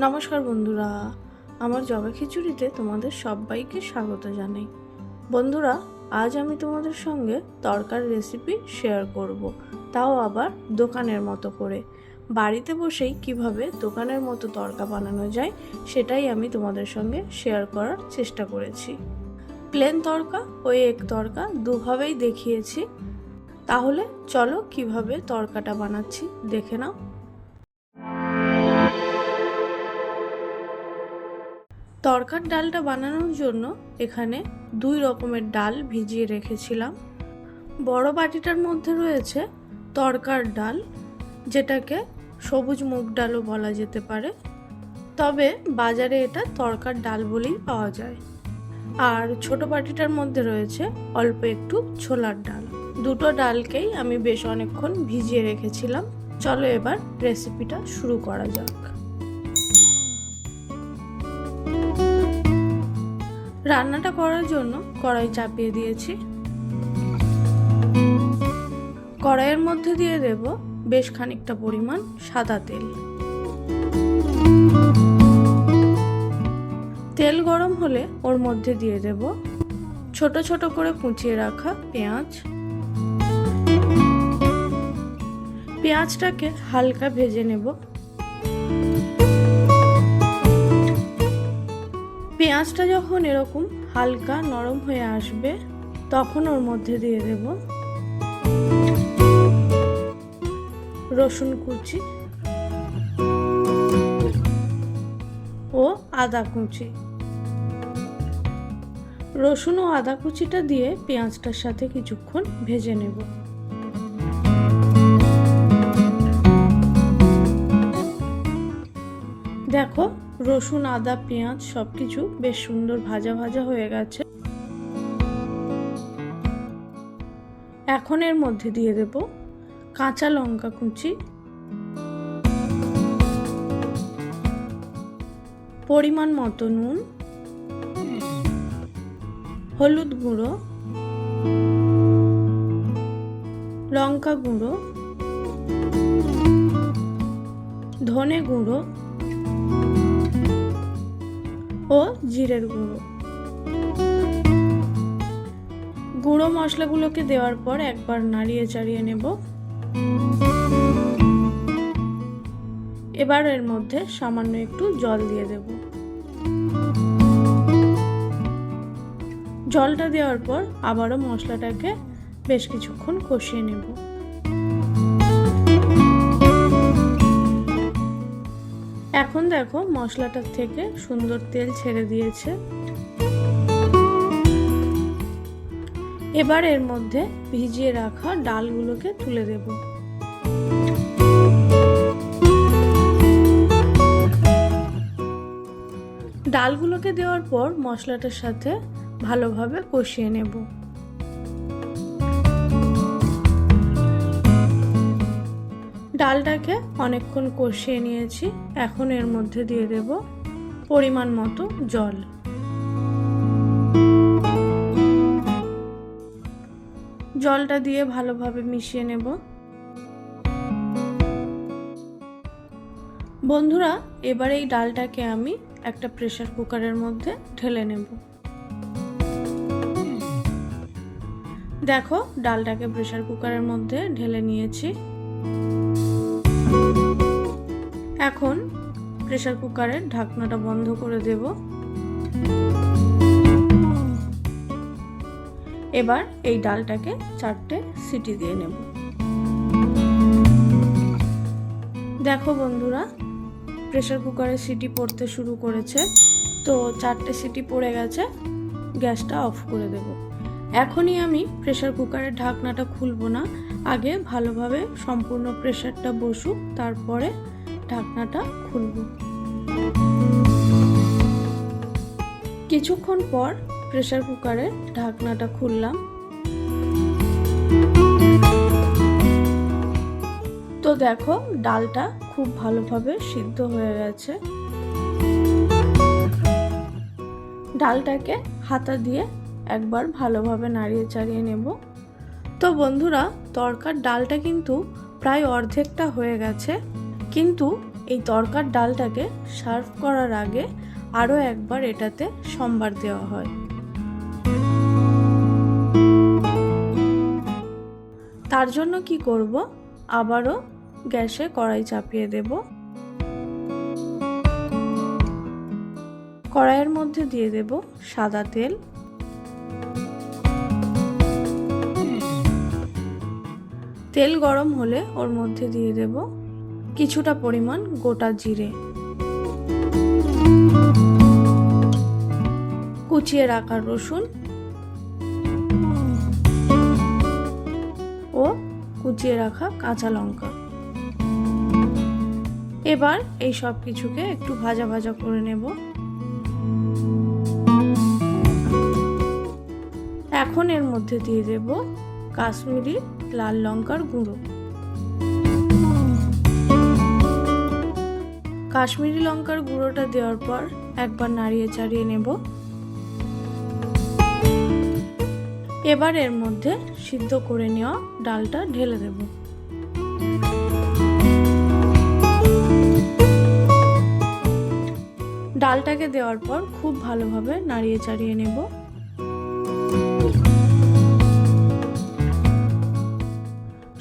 নমস্কার বন্ধুরা, আমার জবা খিচুড়িতে তোমাদের সবাইকে স্বাগত জানাই। বন্ধুরা, আজ আমি তোমাদের সঙ্গে তরকার রেসিপি শেয়ার করব, তাও আবার দোকানের মতো করে। বাড়িতে বসেই কিভাবে দোকানের মতো তরকা বানানো যায় সেটাই আমি তোমাদের সঙ্গে শেয়ার করার চেষ্টা করেছি। প্লেন তরকা ও এগ তরকা দুভাবেই দেখিয়েছি। তাহলে চলো কিভাবে তরকাটা বানাচ্ছি দেখে নাও। তরকার ডালটা বানানোর জন্য এখানে 2 রকমের ডাল ভিজিয়ে রেখেছিলাম। বড় বাটিটার মধ্যে রয়েছে তরকার ডাল, যেটাকে সবুজ মুগ ডালও বলা যেতে পারে, তবে বাজারে এটা তরকার ডাল বলেই পাওয়া যায়। আর ছোট বাটিটার মধ্যে রয়েছে অল্প একটু ছোলার ডাল। দুটো ডালকেই আমি বেশ অনেকক্ষণ ভিজিয়ে রেখেছিলাম। চলো এবার রেসিপিটা শুরু করা যাক। রান্নাটা করার জন্য কড়াই চাপিয়ে দিয়েছি। কড়াইয়ের মধ্যে দিয়ে দেব বেশ খানিকটা পরিমাণ সাদা তেল। তেল গরম হলে ওর মধ্যে দিয়ে দেব ছোট ছোট করে কুচিয়ে রাখা পেঁয়াজ। পেঁয়াজটাকে হালকা ভেজে নেব। পেঁয়াজটা যখন এরকম হালকা নরম হয়ে আসবে তখন ওর মধ্যে দিয়ে দেব রসুন কুচি ও আদা কুচি। রসুন ও আদা কুচিটা দিয়ে পেঁয়াজটার সাথে কিছুক্ষণ ভেজে নেব। দেখো, রসুন আদা পেঁয়াজ সবকিছু বেশ সুন্দর ভাজা ভাজা হয়ে গেছে। এখন এর মধ্যে দিয়ে দেব কাঁচা লঙ্কা কুচি, পরিমাণ মতো নুন, হলুদ গুঁড়ো, লঙ্কা গুঁড়ো, ধনে গুঁড়ো ও জিরের গুঁড়ো। গুঁড়ো মশলাগুলোকে দেওয়ার পর একবার নাড়িয়ে চাড়িয়ে নেব। এবার এর মধ্যে সামান্য একটু জল দিয়ে দেব। জলটা দেওয়ার পর আবারও মশলাটাকে বেশ কিছুক্ষণ কষিয়ে নেব। এখন দেখো, মশলাটার থেকে সুন্দর তেল ছেড়ে দিয়েছে। এবার এর মধ্যে ভিজিয়ে রাখা ডালগুলোকে তুলে দেব। ডালগুলোকে দেওয়ার পর মশলাটার সাথে ভালোভাবে কষিয়ে নেব। ডালটাকে অনেকক্ষণ কষিয়ে নিয়েছি। এখন এর মধ্যে দিয়ে দেব পরিমাণ মতো জল। জলটা দিয়ে ভালোভাবে মিশিয়ে নেব। বন্ধুরা, এবার এই ডালটাকে আমি একটা প্রেসার কুকারের মধ্যে ঢেলে নেব। দেখো, ডালটাকে প্রেসার কুকারের মধ্যে ঢেলে নিয়েছি। এখন প্রেসার কুকারের ঢাকনাটা বন্ধ করে দেব। এবার এই ডালটাকে 4টে সিটি দিয়ে নেব। দেখো বন্ধুরা, প্রেসার কুকারে সিটি পড়তে শুরু করেছে। তো 4টে সিটি পড়ে গেছে। গ্যাসটা অফ করে দেব। এখনই আমি প্রেসার কুকারের ঢাকনাটা খুলব না, আগে ভালোভাবে সম্পূর্ণ প্রেসারটা বসুক, তারপরে ঢাকনাটা খুলব। কিছুক্ষণ পর প্রেসার কুকারের ঢাকনাটা খুললাম। তো দেখো, ডালটা খুব ভালোভাবে সিদ্ধ হয়ে গেছে। ডালটাকে হাতা দিয়ে একবার ভালোভাবে নাড়িয়ে চাড়িয়ে নেব। তো বন্ধুরা, তরকার ডালটা কিন্তু প্রায় অর্ধেকটা হয়ে গেছে, কিন্তু এই তরকার ডালটাকে সার্ভ করার আগে আরও একবার এটাতে সম্বার দেওয়া হয়। তার জন্য কি করব, আবারও গ্যাসে কড়াই চাপিয়ে দেব। কড়াইয়ের মধ্যে দিয়ে দেব সাদা তেল। তেল গরম হলে ওর মধ্যে দিয়ে দেব কিছুটা পরিমাণ গোটা জিরে, কুচিয়ে রাখা রসুন ও কুচিয়ে রাখা কাঁচা লঙ্কা। এবার এই সব কিছুকে একটু ভাজা ভাজা করে নেব। এখন এর মধ্যে দিয়ে দেব কাশ্মীরি লাল লঙ্কার গুঁড়ো। কাশ্মীরি লঙ্কার গুঁড়োটা দেওয়ার পর একবার নাড়িয়ে চাড়িয়ে নেব। এবার এর মধ্যে সিদ্ধ করে নেওয়া ডালটা ঢেলে দেব। ডালটাকে দেওয়ার পর খুব ভালোভাবে নাড়িয়ে চাড়িয়ে নেব।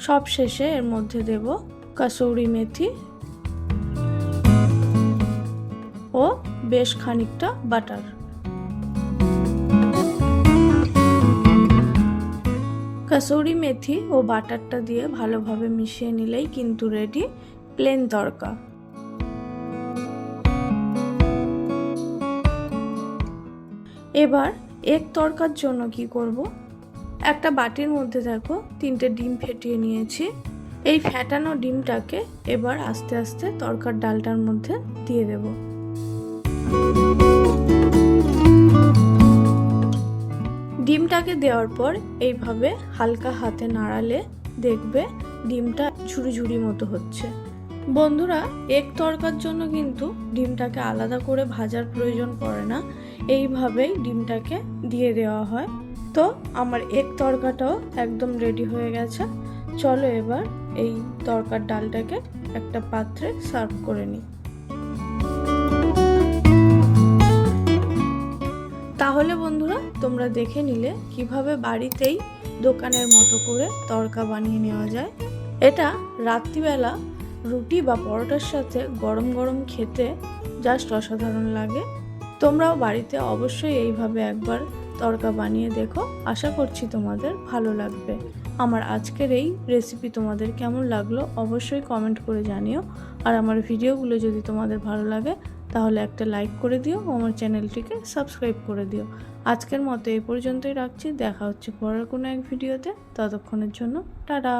সব শেষে এর মধ্যে দেব কাসুরি মেথি ও বেশ খানিকটা বাটার। কাসুরি মেথি ও বাটারটা দিয়ে ভালোভাবে মিশিয়ে নিলেই কিন্তু রেডি প্লেন তড়কা। এবার এক তড়কার জন্য কি করব, একটা বাটির মধ্যে দেখো 3টে ডিম ফেটিয়ে নিয়েছি। এই ফেটানো ডিমটাকে এবার আস্তে আস্তে তড়কার ডালটার মধ্যে দিয়ে দেব। ডিমটাকে দেওয়ার পর এইভাবে হালকা হাতে নাড়ালে দেখবে ডিমটা ঝুড়ি ঝুড়ি মতো হচ্ছে। বন্ধুরা, এক তড়কার জন্য কিন্তু ডিমটাকে আলাদা করে ভাজার প্রয়োজন পড়ে না, এইভাবেই ডিমটাকে দিয়ে দেওয়া হয়। তো আমার এক তড়কাটাও একদম রেডি হয়ে গেছে। চলো এবার এই তড়কার ডালটাকে একটা পাত্রে সার্ভ করে নিই। তাহলে বন্ধুরা, তোমরা দেখে নিলে কিভাবে বাড়িতেই দোকানের মতো করে তড়কা বানিয়ে নেওয়া যায়। এটা রাত্রিবেলা রুটি বা পরোটার সাথে গরম গরম খেতে জাস্ট অসাধারণ লাগে। তোমরাও বাড়িতে অবশ্যই এইভাবে একবার তড়কা বানিয়ে দেখো, আশা করছি তোমাদের ভালো লাগবে। আমার আজকের এই রেসিপি তোমাদের কেমন লাগলো অবশ্যই কমেন্ট করে জানিও। আর আমার ভিডিওগুলো যদি তোমাদের ভালো লাগে তাহলে একটা লাইক করে দিও ও আমার চ্যানেলটিকে সাবস্ক্রাইব করে দিও। আজকের মতো এই পর্যন্তই রাখছি, দেখা হচ্ছে পরের কোনো এক ভিডিওতে। ততক্ষণের জন্য টাটা।